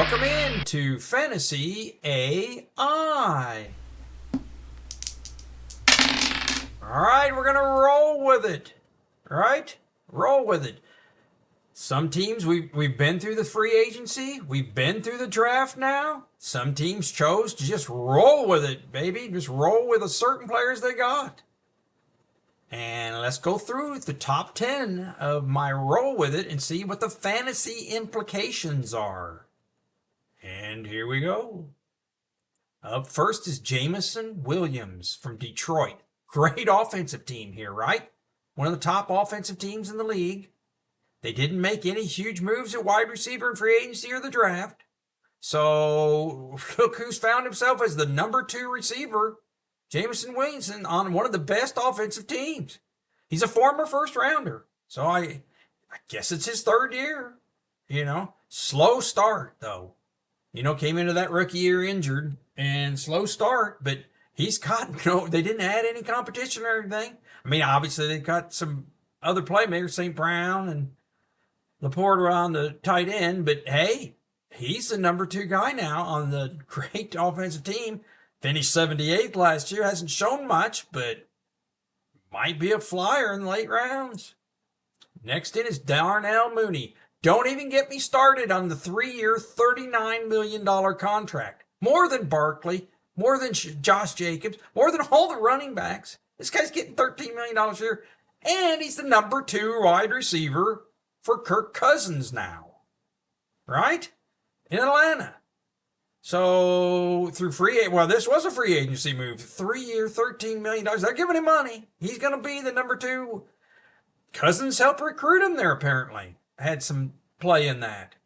Welcome in to Fantasy AI. All right, we're going to roll with it. All right? Roll with it. Some teams, we've been through the free agency. We've been through the draft now. Some teams chose to just roll with it, baby. Just roll with the certain players they got. And let's go through the top 10 of my roll with it and see what the fantasy implications are. And here we go. Up first is Jameson Williams from Detroit. Great offensive team here, right? One of the top offensive teams in the league. They didn't make any huge moves at wide receiver in free agency or the draft. So look who's found himself as the number 2 receiver, Jameson Williamson, on one of the best offensive teams. He's a former first rounder. So I guess it's his third year. Slow start though. Came into that rookie year injured and slow start, but he's got, they didn't add any competition or anything. I mean, obviously they got some other playmakers, St. Brown and Laporte on the tight end, but hey, he's the number 2 guy now on the great offensive team. Finished 78th last year, hasn't shown much, but might be a flyer in the late rounds. Next in is Darnell Mooney. Don't even get me started on the 3-year, $39 million contract. More than Barkley, more than Josh Jacobs, more than all the running backs. This guy's getting $13 million a year, and he's the number 2 wide receiver for Kirk Cousins now. Right? In Atlanta. So, this was a free agency move. 3-year, $13 million. They're giving him money. He's going to be the number 2. Cousins helped recruit him there, apparently. Had some play in that.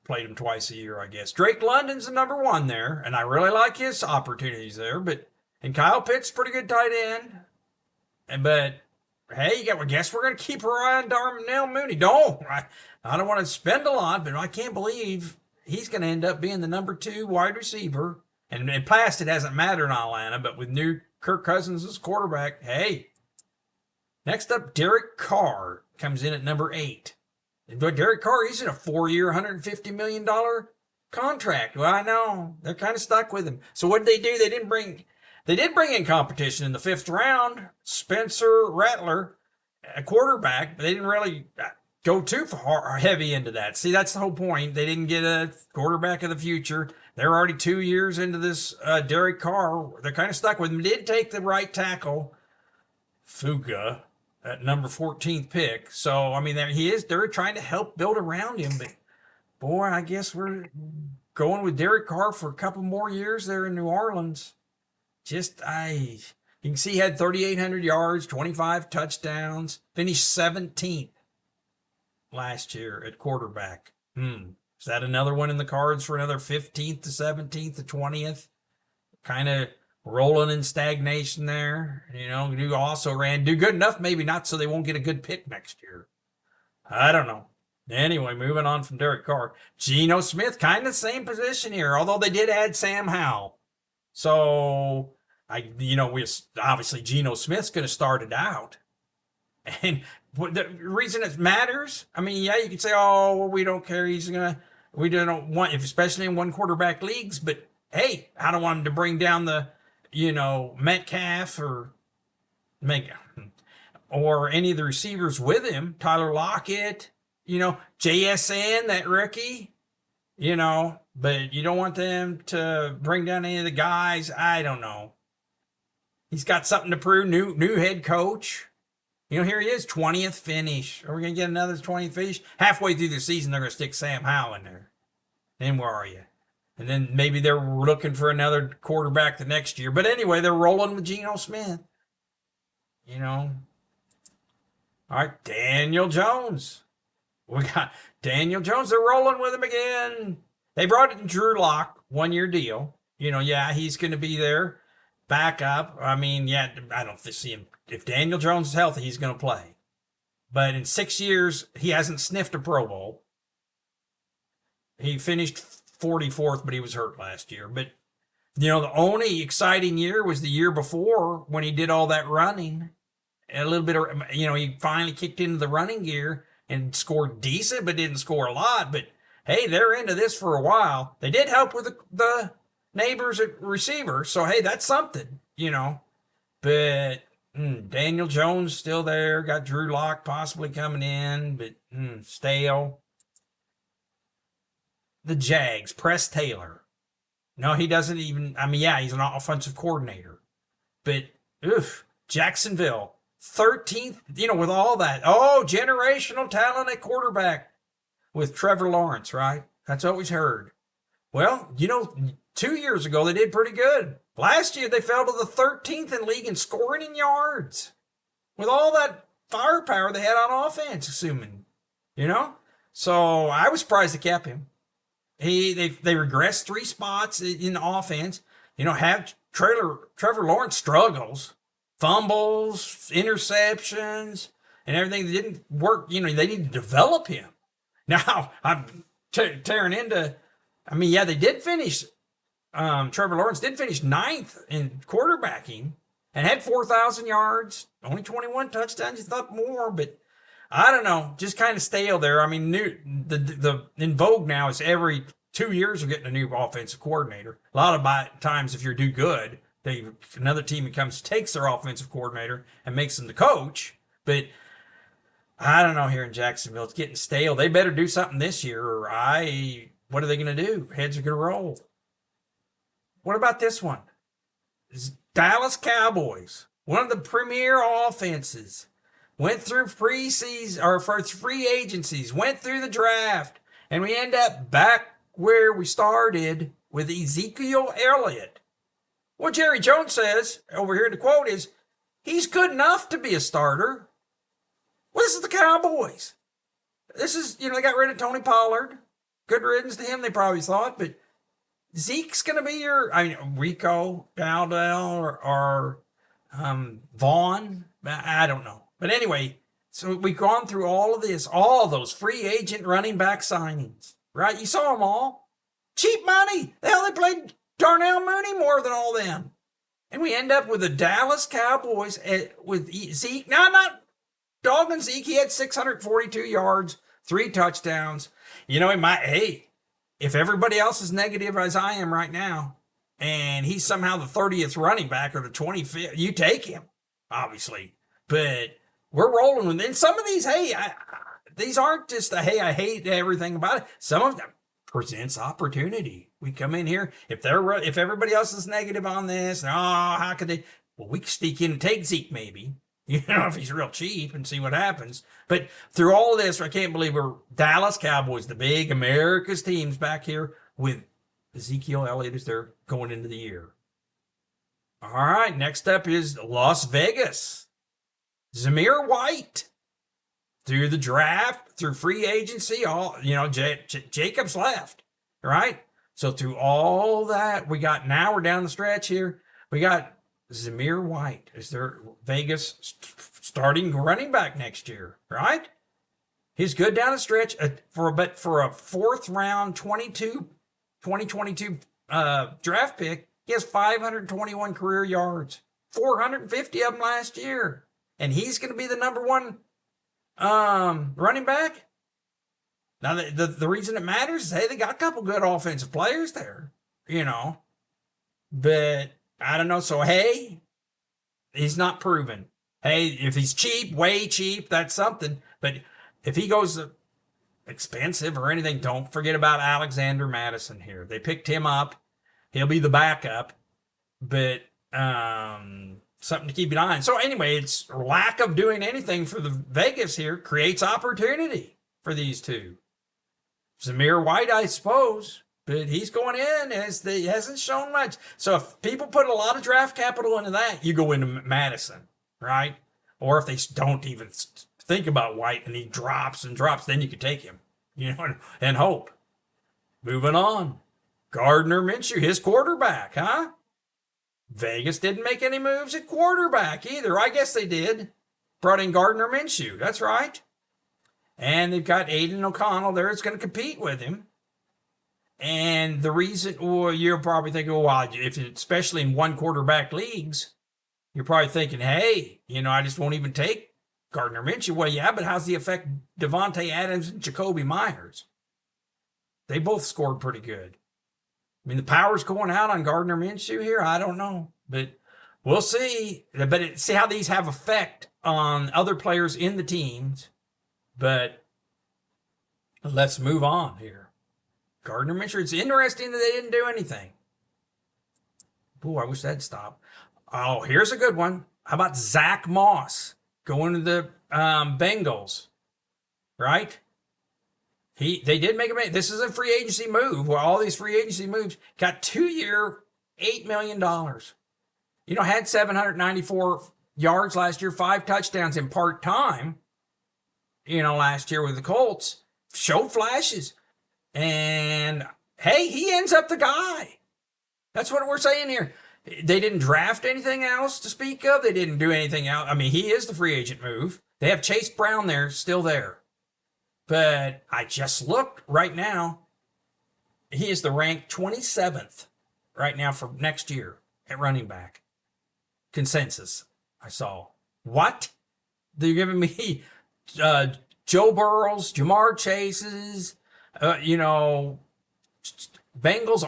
Played him twice a year, I guess. Drake London's the number 1 there, and I really like his opportunities there. And Kyle Pitts, pretty good tight end. But hey, I guess we're going to keep our eye on Darnell Mooney. I don't want to spend a lot, but I can't believe he's going to end up being the number 2 wide receiver. And past it hasn't mattered in Atlanta, but with new Kirk Cousins as quarterback, hey. Next up, Derek Carr comes in at number 8. But Derek Carr, he's in a 4-year, $150 million contract. Well, I know. They're kind of stuck with him. So what did they do? They did bring in competition in the 5th round. Spencer Rattler, a quarterback, but they didn't really go too far heavy into that. See, that's the whole point. They didn't get a quarterback of the future. They're already 2 years into this Derek Carr. They're kind of stuck with him. They did take the right tackle, Fuga, at number 14th pick. So, I mean, they're trying to help build around him. But, boy, I guess we're going with Derek Carr for a couple more years there in New Orleans. You can see he had 3,800 yards, 25 touchdowns, finished 17th last year at quarterback. Is that another one in the cards for another 15th to 17th to 20th? Kind of rolling in stagnation there. Do also do good enough, maybe not, so they won't get a good pick next year. I don't know. Anyway, moving on from Derek Carr. Geno Smith, kind of same position here, although they did add Sam Howell. So, obviously Geno Smith's going to start it out. And the reason it matters, I mean, yeah, you could say, oh, well, we don't care. We don't want, especially in one quarterback leagues, but hey, I don't want him to bring down the, Metcalf or any of the receivers with him. Tyler Lockett, JSN, that rookie, but you don't want them to bring down any of the guys. I don't know. He's got something to prove. New head coach. Here he is, 20th finish. Are we going to get another 20th finish? Halfway through the season, they're going to stick Sam Howell in there. Then where are you? And then maybe they're looking for another quarterback the next year. But anyway, they're rolling with Geno Smith. All right, Daniel Jones. We got Daniel Jones. They're rolling with him again. They brought in Drew Lock, 1-year deal. He's going to be there. Back up. I mean, yeah, I don't see him. If Daniel Jones is healthy, he's going to play. But in 6 years, he hasn't sniffed a Pro Bowl. He finished 44th, but he was hurt last year. But, the only exciting year was the year before when he did all that running. A little bit of, he finally kicked into the running gear and scored decent, but didn't score a lot. But hey, they're into this for a while. They did help with the neighbors at receiver, so hey, that's something, But Daniel Jones still there. Got Drew Lock possibly coming in, but stale. The Jags, Press Taylor. No, he doesn't even. I mean, yeah, he's an offensive coordinator, but Jacksonville, 13th. With all that, generational talent at quarterback with Trevor Lawrence, right? That's always heard. Well, 2 years ago they did pretty good. Last year they fell to the 13th in league in scoring in yards with all that firepower they had on offense, assuming, So I was surprised they kept him. They regressed 3 spots in the offense. Have Trevor Lawrence struggles, fumbles, interceptions, and everything that didn't work. They need to develop him. Now I'm tearing into. I mean, yeah, they did finish. Trevor Lawrence did finish 9th in quarterbacking and had 4,000 yards, only 21 touchdowns. You thought more, but I don't know, just kind of stale there. I mean, the in vogue now is every 2 years you're getting a new offensive coordinator. A lot of times, if you do good, another team takes their offensive coordinator and makes them the coach. But I don't know, here in Jacksonville, it's getting stale. They better do something this year, or what are they going to do? Heads are going to roll. What about this one? Dallas Cowboys, one of the premier offenses. Went through preseason or first free agencies, went through the draft, and we end up back where we started with Ezekiel Elliott. What Jerry Jones says over here, the quote is, he's good enough to be a starter. Well, this is the Cowboys. This is, they got rid of Tony Pollard. Good riddance to him, they probably thought, but Zeke's going to be Rico Dowdell or Vaughn. I don't know. But anyway, so we've gone through all of this, all those free agent running back signings, right? You saw them all. Cheap money. They only played Darnell Mooney more than all them. And we end up with the Dallas Cowboys with Zeke. Now, I'm not dogging Zeke. He had 642 yards, 3 touchdowns. If everybody else is negative as I am right now, and he's somehow the 30th running back or the 25th, you take him, obviously. But we're rolling with it. And some of these, these aren't just I hate everything about it. Some of them presents opportunity. We come in here, if everybody else is negative on this, how could they? Well, we can sneak in and take Zeke maybe, if he's real cheap and see what happens. But through all of this, I can't believe we're Dallas Cowboys, the big America's teams back here with Ezekiel Elliott as they're going into the year. All right, next up is Las Vegas. Zamir White. Through the draft, through free agency, Jacobs left, right? So through all that, we're down the stretch here. We got Zamir White. Is there Vegas starting running back next year, right? He's good down the stretch for a 4th round 2022 draft pick. He has 521 career yards, 450 of them last year, and he's going to be the number 1 running back. Now the reason it matters is they got a couple good offensive players there, but I don't know. So he's not proven. If he's cheap, way cheap, that's something. But if he goes expensive or anything, don't forget about Alexander Madison here. They picked him up. He'll be the backup, but something to keep an eye on. So anyway, it's lack of doing anything for the Vegas here creates opportunity for these two. Zamir White, I suppose, but he's going in as he hasn't shown much. So if people put a lot of draft capital into that, you go into Madison, right? Or if they don't even think about White and he drops and drops, then you could take him, and hope. Moving on. Gardner Minshew, his quarterback, huh? Vegas didn't make any moves at quarterback either. I guess they did. Brought in Gardner Minshew. That's right. And they've got Aiden O'Connell there that's going to compete with him. And the reason, you're probably thinking, especially in 1 quarterback leagues, you're probably thinking, I just won't even take Gardner Minshew. Well, yeah, but how's he affect Devontae Adams and Jacoby Myers? They both scored pretty good. I mean, the power's going out on Gardner Minshew here. I don't know, but we'll see. But see how these have effect on other players in the teams. But let's move on here. Gardner Minshew. It's interesting that they didn't do anything. Ooh, I wish that'd stop. Oh, here's a good one. How about Zach Moss going to the Bengals? Right? They did make a. This is a free agency move. Where all these free agency moves got 2-year, $8 million. Had 794 yards last year, 5 touchdowns in part time. Last year with the Colts, showed flashes, and hey, he ends up the guy. That's what we're saying here. They didn't draft anything else to speak of. They didn't do anything else. I mean, he is the free agent move. They have Chase Brown there, still there. But I just looked right now. He is the ranked 27th right now for next year at running back. Consensus, I saw. What? They're giving me Joe Burrows, Jamar Chases, Bengals,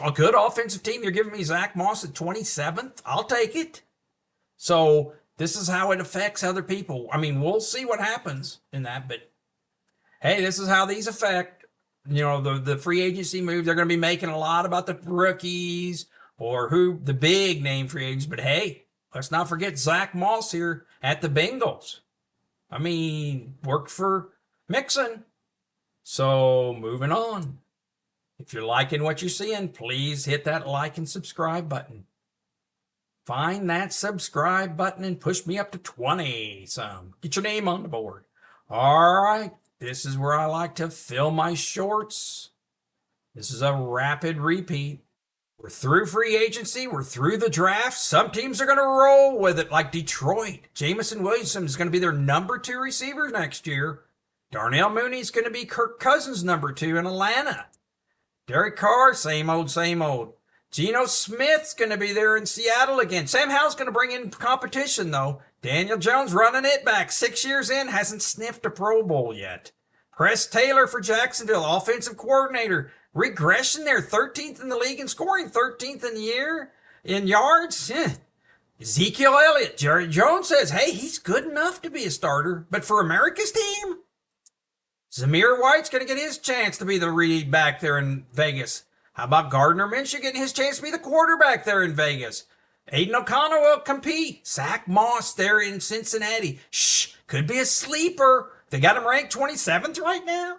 a good offensive team. You're giving me Zach Moss at 27th? I'll take it. So this is how it affects other people. I mean, we'll see what happens in that, but hey, this is how these affect, the free agency move. They're going to be making a lot about the rookies or who the big name free agents. But hey, let's not forget Zach Moss here at the Bengals. I mean, worked for Mixon. So moving on. If you're liking what you're seeing, please hit that like and subscribe button. Find that subscribe button and push me up to 20 some. Get your name on the board. All right. This is where I like to fill my shorts. This is a rapid repeat. We're through free agency. We're through the draft. Some teams are going to roll with it, like Detroit. Jamison Williamson is going to be their number 2 receiver next year. Darnell Mooney is going to be Kirk Cousins' number 2 in Atlanta. Derek Carr, same old, same old. Geno Smith's going to be there in Seattle again. Sam Howell's going to bring in competition, though. Daniel Jones running it back 6 years in, hasn't sniffed a Pro Bowl yet. Press Taylor for Jacksonville, offensive coordinator. Regression there, 13th in the league in scoring, 13th in the year in yards. Ezekiel Elliott, Jerry Jones says, hey, he's good enough to be a starter, but for America's team, Zamir White's going to get his chance to be the lead back there in Vegas. How about Gardner Minshew getting his chance to be the quarterback there in Vegas? Aiden O'Connell will compete. Zach Moss there in Cincinnati. Could be a sleeper. They got him ranked 27th right now.